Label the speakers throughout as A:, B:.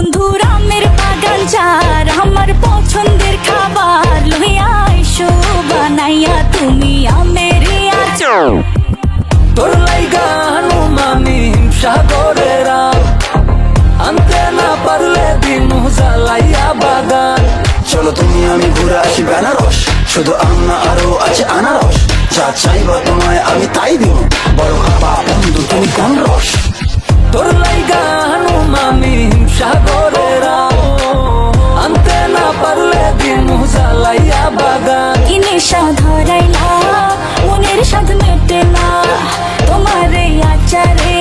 A: বন্ধুর আমের বাগান চার আমার পছন্দের খাবার লইয়া আইসো বানাইয়া তুমি আমের আচার।
B: তোর লাইগা হানুমানি সাগরের আনতে না পারলে দিন জ্বালাইয়া বাগান।
C: চলো তুমি আমি ঘুরে আসি বেনারস, শুধু আম না আরো আছে আনারস। যা চাইবা তোমায় আমি তাই দিব, বড় খাবা বন্ধু তুমি কোন রস।
B: তোর লাইগা হানুমানি সাগরের আনতে না পারলে দিন জ্বালাইয়া বাগান।
A: কি নেশা ধরাইলা মনের স্বাদ মেটে না তোমার এই আচারে,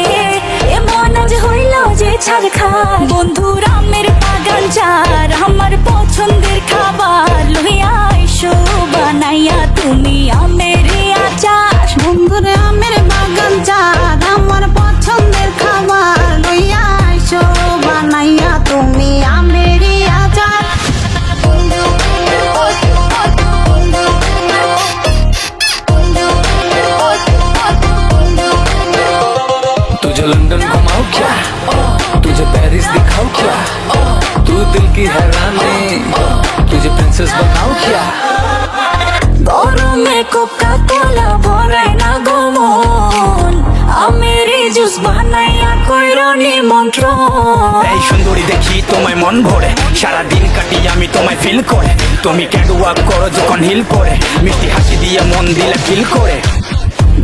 A: এমন আজ হইল যে ছাড় খা। বন্ধুর আমের বাগান চার আমার পছন্দের খাবার লইয়া আইসো বানাইয়া তুমি আমের আচার।
D: বন্ধুর আমের বাগান চার আমার পছন্দের খাবার লইয়া আইসো বানাইয়া তুমি আমের আচার।
B: तुझे लंदन घुमाऊं क्या, तुझे पेरिस दिखाऊं क्या, तू दिल की हैरानी तुझे प्रिंसेस बनाऊं क्या।
A: গরমে কোকা কোলা ভরাই না গমন আমের জুস বানাইয়া কইরো নিমন্ত্রণ।
E: এই সুন্দরী দেখি তোমায় মন ভরে, সারাদিন কাটি আমি তোমায় ফিল করে। তুমি ক্যাটওয়াক করো যখন হিল পরে, মিষ্টি হাসি দিয়ে মন দিলে ফিল করে।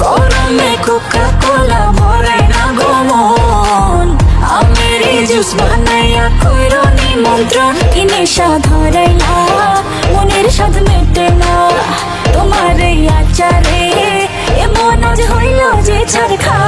A: গরমে কোকা কোলা ভরাই না গমন আমের জুস বানাইয়া কইরো নিমন্ত্রণ। কি নেশা ধরাইলা মনের স্বাদ মেটে না তোমার এই আচারে, এমন আজ হইল যে ছাড় খা।